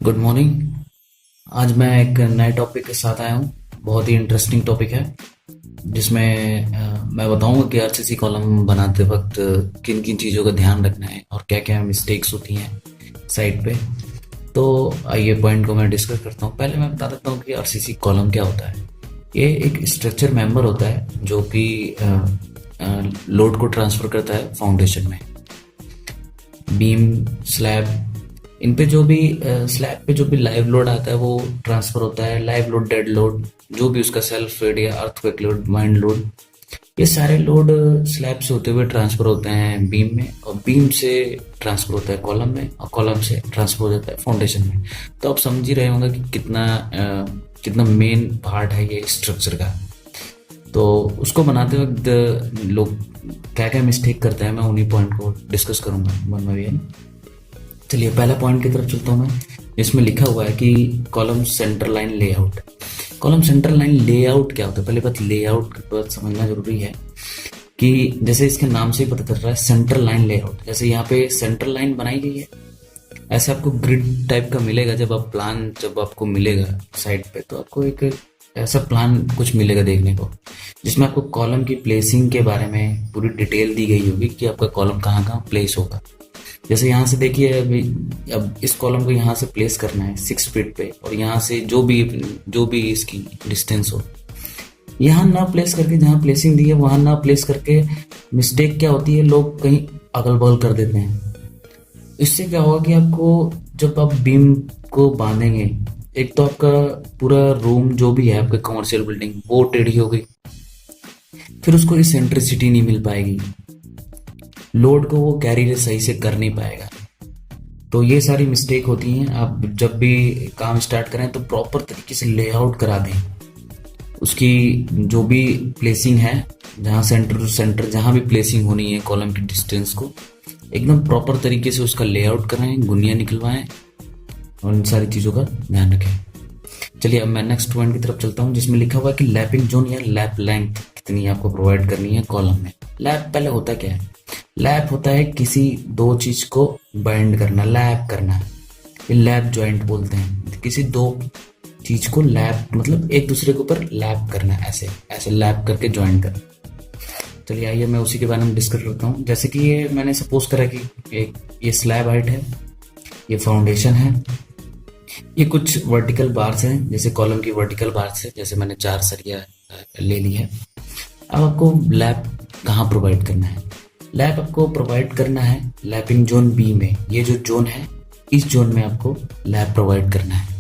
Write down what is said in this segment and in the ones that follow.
Good morning. आज मैं एक नए टॉपिक के साथ आया हूँ। बहुत ही इंटरेस्टिंग टॉपिक है जिसमें मैं बताऊंगा कि आरसीसी कॉलम बनाते वक्त किन किन चीज़ों का ध्यान रखना है और क्या क्या मिस्टेक्स होती हैं साइट पे। तो आइए पॉइंट को मैं डिस्कस करता हूँ। पहले मैं बता देता हूँ कि आरसीसी कॉलम क्या होता है। ये एक स्ट्रक्चर मेंबर होता है जो कि लोड को ट्रांसफ़र करता है फाउंडेशन में। बीम, स्लैब, इन पे जो भी स्लैब पे जो भी लाइव लोड आता है वो ट्रांसफर होता है। लाइव लोड, डेड लोड, जो भी उसका सेल्फ वेट या अर्थक्वेक लोड, माइंड लोड, ये सारे लोड स्लैब से होते हुए ट्रांसफर होते हैं बीम में, और बीम से ट्रांसफर होता है कॉलम में, और कॉलम से ट्रांसफर हो जाता है फाउंडेशन में। तो आप समझ ही रहे होंगे कि कितना मेन पार्ट है ये स्ट्रक्चर का। तो उसको बनाते वक्त लोग क्या क्या मिस्टेक करते हैं, मैं उन्हीं पॉइंट को डिस्कस करूंगा वन बाय वन। चलिए पहला पॉइंट की तरफ चलता हूँ मैं। इसमें लिखा हुआ है कि column centre line layout. Column centre line layout क्या होता है? पहले बात लेआउट की बात समझना जरूरी है कि जैसे इसके नाम से ही पता चल रहा है सेंटर लाइन लेआउट। जैसे यहाँ पे सेंटर लाइन बनाई गई है, ऐसे आपको ग्रिड टाइप का मिलेगा। जब आपको मिलेगा साइट पे तो आपको एक ऐसा प्लान कुछ मिलेगा देखने को, जिसमें आपको कॉलम की प्लेसिंग के बारे में पूरी डिटेल दी गई होगी कि आपका कॉलम कहाँ कहाँ प्लेस होगा। जैसे यहाँ से देखिए, अभी अब इस कॉलम को यहाँ से प्लेस करना है 6 फीट पे, और यहाँ से जो भी इसकी डिस्टेंस हो, यहाँ ना प्लेस करके, जहाँ प्लेसिंग दी है वहाँ ना प्लेस करके मिस्टेक क्या होती है, लोग कहीं अगल बगल कर देते हैं। इससे क्या होगा कि आपको जब आप बीम को बांधेंगे, एक तो आपका पूरा रूम जो भी है आपका कमर्शियल बिल्डिंग वो टेढ़ी हो गई, फिर उसको इसेंट्रिसिटी नहीं मिल पाएगी, लोड को वो कैरी सही से कर नहीं पाएगा। तो ये सारी मिस्टेक होती हैं। आप जब भी काम स्टार्ट करें तो प्रॉपर तरीके से लेआउट करा दें। उसकी जो भी प्लेसिंग है, जहाँ सेंटर टू सेंटर जहाँ भी प्लेसिंग होनी है कॉलम की डिस्टेंस को, एकदम प्रॉपर तरीके से उसका लेआउट कराएं, गुनिया निकलवाएं, और इन सारी चीज़ों का ध्यान रखें। चलिए अब मैं नेक्स्ट पॉइंट की तरफ चलता हूँ, जिसमें लिखा हुआ है कि लैपिंग जोन या लैप लेंथ कितनी आपको प्रोवाइड करनी है कॉलम में। लैप पहले होता क्या है? लैप होता है किसी दो चीज को बाइंड करना, लैप करना। ये लैप जॉइंट बोलते हैं। किसी दो चीज को लैप मतलब एक दूसरे के ऊपर लैप करना, ऐसे ऐसे लैप करके ज्वाइन करना। चलिए आइए मैं उसी के बारे में डिस्कस करता हूँ। जैसे कि ये मैंने सपोज करा कि ये स्लैब हाइट है, ये फाउंडेशन है, ये कुछ वर्टिकल बार्स हैं, जैसे कॉलम की वर्टिकल बार्स है, जैसे मैंने 4 सरिया ले ली है। अब आपको लैप कहाँ प्रोवाइड करना है? लैप आपको प्रोवाइड करना है लैपिंग जोन बी में। ये जो जोन है, इस जोन में आपको लैप प्रोवाइड करना है,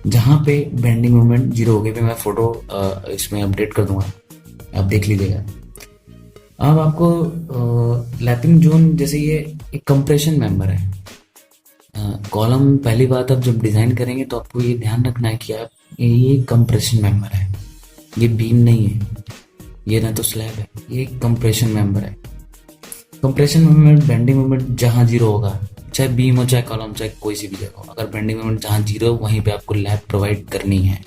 जहाँ पे बेंडिंग मोमेंट 0 हो गए। मैं फोटो इसमें अपडेट कर दूंगा, आप देख लीजिएगा। अब आपको लैपिंग जोन, जैसे ये एक कंप्रेशन मेंबर है कॉलम। पहली बात, आप जब डिजाइन करेंगे तो आपको ये ध्यान रखना है कि आप ये कंप्रेशन मेंबर है, ये बीम नहीं है, ये ना तो स्लैब है, ये कंप्रेशन मेंबर है। कंप्रेशन मोमेंट, बेंडिंग मोमेंट जहाँ 0 होगा, चाहे बीम हो चाहे कॉलम चाहे कोई सी भी जगह हो, अगर बेंडिंग मोमेंट जहाँ 0 हो वहीं पे आपको लैप प्रोवाइड करनी है।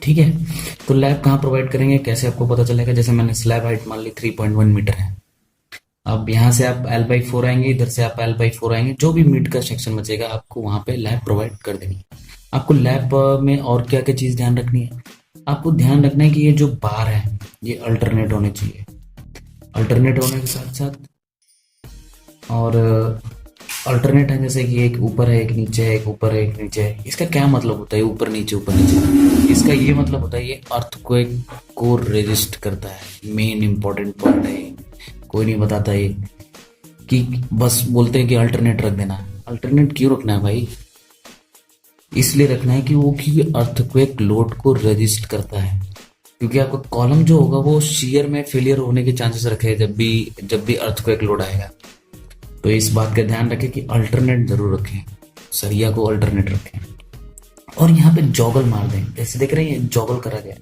ठीक है, तो लैप कहाँ प्रोवाइड करेंगे, कैसे आपको पता चलेगा? जैसे मैंने स्लैब हाइट मान ली 3.1 मीटर है। अब यहाँ से आप L/4 आएंगे, इधर से आप L/4 आएंगे, जो भी मीट का सेक्शन बचेगा आपको वहां पे लैप प्रोवाइड कर देनी है। आपको लैप में और क्या क्या चीज ध्यान रखनी है? आपको ध्यान रखना है कि ये जो बार है ये अल्टरनेट होने चाहिए। अल्टरनेट होने के साथ साथ और अल्टरनेट है, जैसे कि एक ऊपर है एक नीचे है, एक ऊपर है एक नीचे है। इसका क्या मतलब होता है ऊपर नीचे ऊपर नीचे? इसका ये मतलब होता है ये अर्थक्वेक को रेजिस्ट करता है। मेन इंपॉर्टेंट पॉइंट है, कोई नहीं बताता ये, कि बस बोलते हैं कि अल्टरनेट रख देना। अल्टरनेट क्यों रखना है भाई? इसलिए रखना है कि वो कि अर्थक्वेक लोड को रेजिस्ट करता है, क्योंकि आपका कॉलम जो होगा वो शियर में फेलियर होने के चांसेस रखे जब भी अर्थक्वेक लोड आएगा। तो इस बात का ध्यान रखें कि अल्टरनेट जरूर रखें, सरिया को अल्टरनेट रखें। और यहाँ पे जॉगल मार दें, जैसे देख रहे हैं जॉगल करा गया।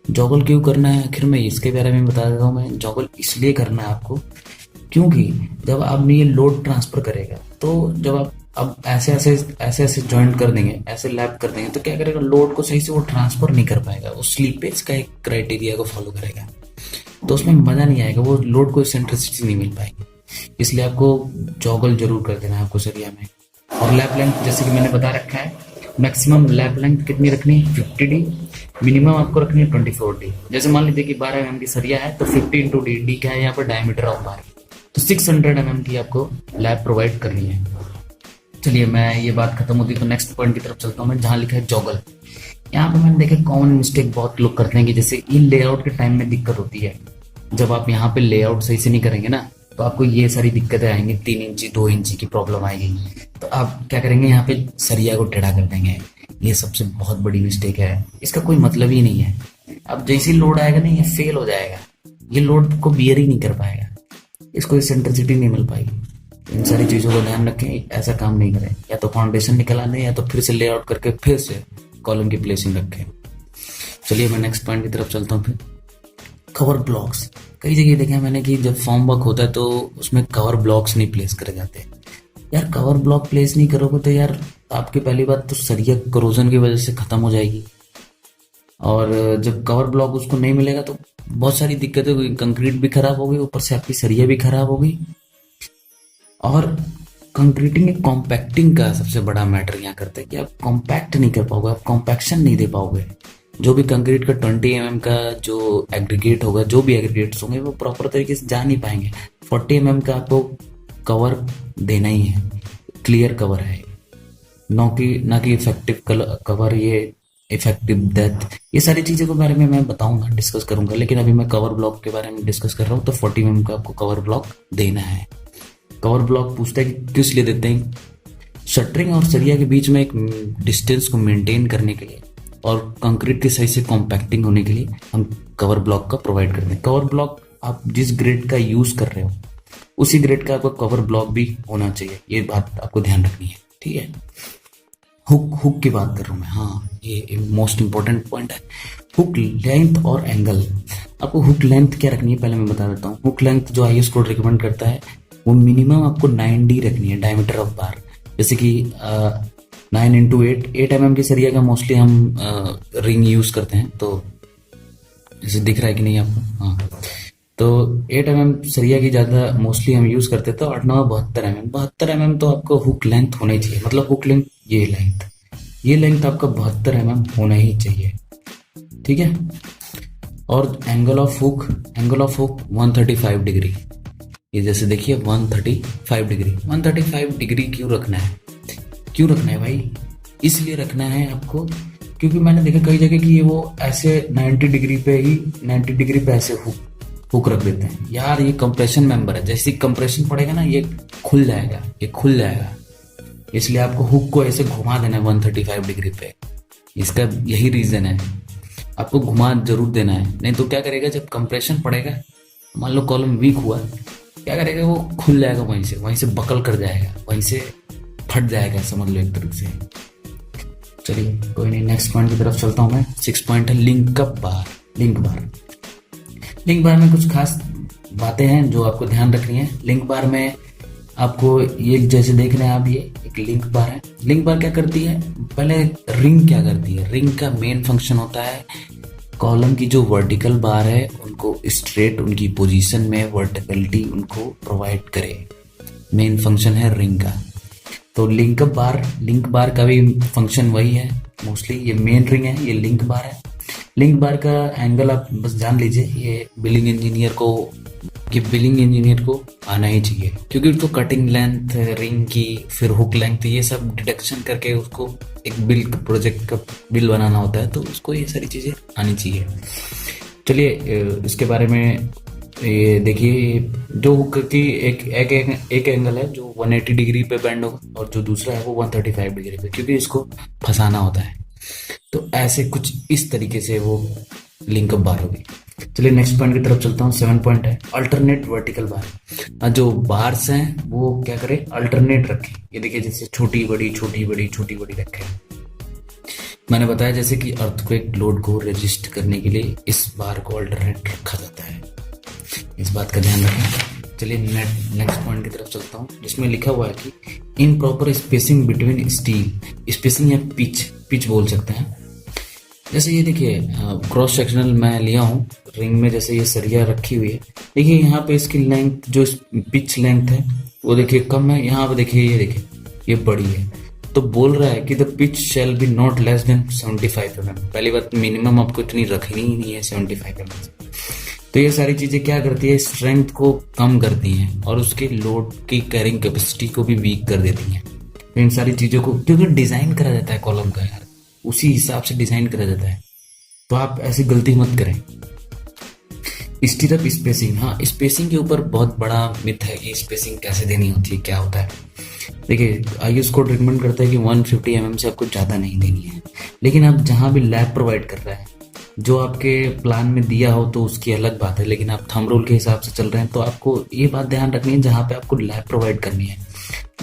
जॉगल क्यों करना है आखिर में इसके बारे में बता देता हूँ मैं। जॉगल इसलिए करना है आपको क्योंकि जब आप ये लोड ट्रांसफर करेगा, तो जब आप अब ऐसे ज्वाइंट कर देंगे, ऐसे लैप कर देंगे, तो क्या करेगा, लोड को सही से वो ट्रांसफर नहीं कर पाएगा, वो स्लीपेज का एक क्राइटेरिया को फॉलो करेगा, तो उसमें मजा नहीं आएगा, वो लोड को सेंट्रिसिटी नहीं मिल पाएगी। इसलिए आपको जॉगल जरूर कर देना है आपको सरिया में। और लैप लेंथ जैसे कि मैंने बता रखा है, मैक्सिमम लैप लेंथ कितनी रखनी है 50D, मिनिमम आपको रखनी है 24D। जैसे मान लीजिए कि 12 mm की सरिया है तो 50 इंटू डी, डी क्या है यहाँ पर डायमीटर ऑफ बार, तो 600 mm की आपको लैप प्रोवाइड करनी है। चलिए मैं ये बात खत्म होती तो नेक्स्ट पॉइंट की तरफ चलता हूँ मैं, जहाँ लिखा है जॉगल। यहाँ पे मैंने देखा कॉमन मिस्टेक बहुत लोग करते हैं कि जैसे इन लेआउट के टाइम में दिक्कत होती है, जब आप यहाँ पे लेआउट सही से नहीं करेंगे ना तो आपको ये सारी दिक्कतें आएंगी, 3 इंची 2 इंची की प्रॉब्लम आएगी। तो आप क्या करेंगे, यहाँ पे सरिया को टेढ़ा कर देंगे। ये सबसे बहुत बड़ी मिस्टेक है, इसका कोई मतलब ही नहीं है। अब जैसे लोड आएगा ना ये फेल हो जाएगा, ये लोड को बियर ही नहीं कर पाएगा, इसको इसेंट्रिसिटी नहीं मिल पाएगी। इन सारी चीज़ों को ध्यान रखें, ऐसा काम नहीं करें। या तो फाउंडेशन निकल आने या तो फिर से लेआउट करके फिर से कॉलम की प्लेसिंग रखें। चलिए मैं नेक्स्ट पॉइंट की तरफ चलता हूँ फिर, कवर ब्लॉक्स। कई जगह देखा मैंने कि जब फॉर्म वर्क होता है तो उसमें कवर ब्लॉक्स नहीं प्लेस करे जाते। यार कवर ब्लॉक प्लेस नहीं करोगे तो यार आपकी पहली बात तो सरिया करोजन की वजह से ख़त्म हो जाएगी, और जब कवर ब्लॉक उसको नहीं मिलेगा तो बहुत सारी दिक्कतें होगी, कंक्रीट भी खराब होगी, ऊपर से आपकी सरिया भी खराब होगी। और कंक्रीटिंग कॉम्पैक्टिंग का सबसे बड़ा मैटर यहाँ करता है कि आप कॉम्पैक्ट नहीं कर पाओगे, आप कॉम्पैक्शन नहीं दे पाओगे। जो भी कंक्रीट का 20 mm का जो एग्रीगेट होगा, जो भी एग्रीगेट्स होंगे वो प्रॉपर तरीके से जा नहीं पाएंगे। 40 mm का आपको कवर देना ही है, क्लियर कवर है, ना कि इफेक्टिव कवर, ये इफेक्टिव डेप्थ, ये सारी चीज़ों के बारे में मैं बताऊंगा, डिस्कस करूंगा। लेकिन अभी मैं कवर ब्लॉक के बारे में डिस्कस कर रहा हूँ। तो 40 mm का आपको कवर ब्लॉक देना है। कवर ब्लॉक पूछता है कि किस लिए देते हैं, शटरिंग और सरिया के बीच में एक डिस्टेंस को मेंटेन करने के लिए और कंक्रीट के सही से कॉम्पैक्टिंग होने के लिए हम कवर ब्लॉक का प्रोवाइड करते हैं। कवर ब्लॉक आप जिस ग्रेड का यूज कर रहे हो उसी ग्रेड का आपका कवर ब्लॉक भी होना चाहिए, ये बात आपको ध्यान रखनी है, ठीक है। हुक की बात कर रहा हूँ मैं, हाँ ये मोस्ट इंपॉर्टेंट पॉइंट है। हुक लेंथ और एंगल, आपको हुक लेंथ क्या रखनी है पहले मैं बता देता हूँ। हुक लेंथ जो IS कोड रिकमेंड करता है वो मिनिमम आपको 9D रखनी है, डायमीटर ऑफ बार। जैसे कि 9 इंटू 8 mm की सरिया का मोस्टली हम रिंग यूज करते हैं, तो जैसे दिख रहा है कि नहीं आपको, हाँ तो 8 mm सरिया की ज़्यादा मोस्टली हम यूज करते हैं। तो 8 9 72 mm तो आपको हुक लेंथ होना ही चाहिए, मतलब हुक लेंथ ये लेंथ आपका 72 mm होना ही चाहिए, ठीक है। और एंगल ऑफ हुक 135 डिग्री, ये जैसे देखिए 135 डिग्री। 135 डिग्री क्यों रखना है भाई, इसलिए रखना है आपको क्योंकि मैंने देखा कई जगह कि ये वो ऐसे 90 डिग्री पे ऐसे हुक रख देते हैं। यार ये कंप्रेशन मेंबर है, जैसे कंप्रेशन पड़ेगा ना ये खुल जाएगा, इसलिए आपको हुक को ऐसे घुमा देना है 135 डिग्री पे। इसका यही रीजन है, आपको घुमा जरूर देना है, नहीं तो क्या करेगा जब कंप्रेशन पड़ेगा, मान लो कॉलम वीक हुआ, क्या करेगा वो खुल जाएगा, वहीं से बकल कर जाएगा, वहीं से फट जाएगा, समझ लो एक तरीके से। चलिए कोई नहीं, नेक्स्ट पॉइंट की तरफ चलता हूँ मैं। 6 पॉइंट है लिंक बार में कुछ खास बातें हैं जो आपको ध्यान रखनी है। लिंक बार में आपको ये जैसे देख रहे हैं आप, ये एक लिंक बार है। लिंक बार क्या करती है, पहले रिंग क्या करती है, रिंग का मेन फंक्शन होता है कॉलम की जो वर्टिकल बार है उनको स्ट्रेट, उनकी पोजीशन में वर्टिकलिटी उनको प्रोवाइड करे, मेन फंक्शन है रिंग का। तो लिंक बार का भी फंक्शन वही है मोस्टली। ये मेन रिंग है, ये लिंक बार है। लिंक बार का एंगल आप बस जान लीजिए, ये बिलिंग इंजीनियर को आना ही चाहिए, क्योंकि उसको कटिंग लेंथ रिंग की, फिर हुक लेंथ, ये सब डिडक्शन करके उसको एक प्रोजेक्ट का बिल बनाना होता है, तो उसको ये सारी चीज़ें आनी चाहिए। चलिए इसके बारे में ये देखिए, जो हुक की एक एंगल है जो 180 डिग्री पे बेंड होगा और जो दूसरा है वो 135 डिग्री पे, क्योंकि इसको फंसाना होता है। तो ऐसे कुछ इस तरीके से वो लिंकअप बार होगी। चलिए नेक्स्ट पॉइंट की तरफ चलता हूँ। 7 पॉइंट है अल्टरनेट वर्टिकल बार। जो बार्स हैं वो क्या करें, अल्टरनेट रखें। ये देखिए जैसे छोटी बड़ी रखें। मैंने बताया जैसे कि अर्थक्वेक लोड को रेजिस्ट करने के लिए इस बार को अल्टरनेट रखा जाता है, इस बात का ध्यान रखें। चलिए नेक्स्ट पॉइंट की तरफ चलता हूँ, जिसमें लिखा हुआ है कि in proper spacing between steel, spacing या पिच बोल सकते हैं। जैसे ये देखिए क्रॉस सेक्शनल मैं लिया हूँ रिंग में, जैसे ये सरिया रखी हुई है, देखिए यहाँ पे इसकी लेंथ जो पिच लेंथ है वो देखिए कम है। यहाँ पे देखिए ये बड़ी है, तो बोल रहा है कि the pitch shall be not less than 75 mm। पहली बात, मिनिमम आपको इतनी रखनी ही नहीं है 75 mm। तो ये सारी चीजें क्या करती है, स्ट्रेंथ को कम करती हैं और उसके लोड की कैरिंग कैपेसिटी को भी वीक कर देती हैं। तो इन सारी चीजों को, क्योंकि डिजाइन करा जाता है कॉलम का यार, उसी हिसाब से डिजाइन करा जाता है, तो आप ऐसी गलती मत करें। स्टीरअप स्पेसिंग, हाँ स्पेसिंग के ऊपर बहुत बड़ा मिथ है कि स्पेसिंग कैसे देनी होती है, क्या होता है। देखिए आईएस कोड रिकमेंड करता है कि 150 mm से आपको ज़्यादा नहीं देनी है, लेकिन आप जहाँ भी लैब प्रोवाइड कर रहा है, जो आपके प्लान में दिया हो तो उसकी अलग बात है, लेकिन आप थंब रूल के हिसाब से चल रहे हैं तो आपको ये बात ध्यान रखनी है, जहाँ पे आपको लैब प्रोवाइड करनी है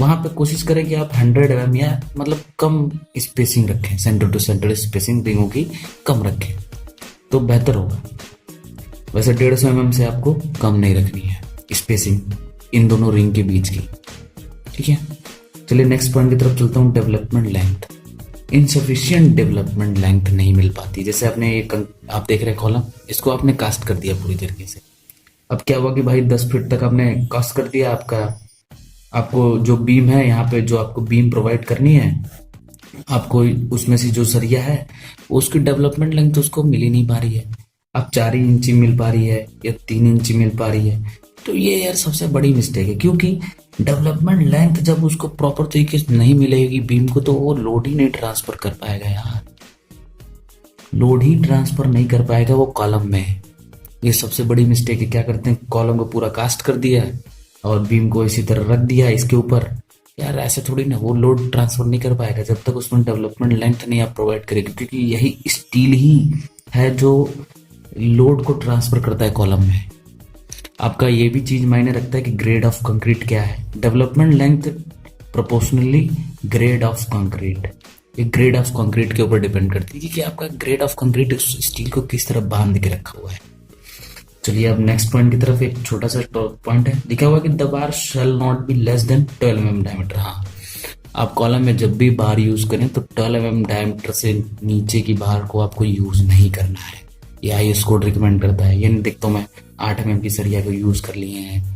वहाँ पे कोशिश करें कि आप 100 mm या मतलब कम स्पेसिंग रखें, सेंटर टू सेंटर स्पेसिंग रिंगों की कम रखें तो बेहतर होगा। वैसे 150 mm से आपको कम नहीं रखनी है स्पेसिंग इन दोनों रिंग के बीच की, ठीक है। चलिए नेक्स्ट पॉइंट की तरफ चलता हूँ, development length. Insufficient development length नहीं मिल पाती। जैसे आपने एक, आप देख रहे हैं कॉलम, इसको आपने कास्ट कर दिया पूरी तरीके से। अब क्या हुआ कि भाई 10 फीट तक आपने कास्ट कर दिया, आपको जो बीम है यहाँ पे, जो आपको बीम प्रोवाइड करनी है, आपको उसमें से जो सरिया है उसकी डेवलपमेंट लेंथ तो उसको मिल ही नहीं पा रही है। अब 4 इंची मिल पा रही है या 3 इंची मिल पा रही है, तो ये यार सबसे बड़ी मिस्टेक है, क्योंकि डेवलपमेंट लेंथ जब उसको प्रॉपर तरीके से नहीं मिलेगी बीम को, तो वो लोड ही नहीं ट्रांसफर कर पाएगा यार, लोड ही ट्रांसफर नहीं कर पाएगा वो कॉलम में। ये सबसे बड़ी मिस्टेक है। क्या करते हैं, कॉलम को पूरा कास्ट कर दिया और बीम को इसी तरह रख दिया इसके ऊपर, यार ऐसे थोड़ी ना, वो लोड ट्रांसफर नहीं कर पाएगा जब तक उसमें डेवलपमेंट लेंथ नहीं आप प्रोवाइड करेंगे, क्योंकि यही स्टील ही है जो लोड को ट्रांसफर करता है कॉलम में। आपका ये भी चीज मायने रखता है कि ग्रेड ऑफ कंक्रीट क्या है। Development length proportionally grade of concrete, ये ग्रेड ऑफ कंक्रीट के ऊपर डिपेंड करती है कि आपका ग्रेड ऑफ कंक्रीट उस स्टील को किस तरह बांध के रखा हुआ है। चलिए अब नेक्स्ट पॉइंट की तरफ, एक छोटा सा पॉइंट है, लिखा हुआ कि the bar shall not be less than 12 mm diameter. हाँ, आप कॉलम में जब भी बार यूज करें तो 12 mm डायमीटर से नीचे की बार को आपको यूज नहीं करना है। ये आईएस कोड रिकमेंड करता है। ये नहीं देखता मैं 8 mm की सरिया को यूज कर लिए हैं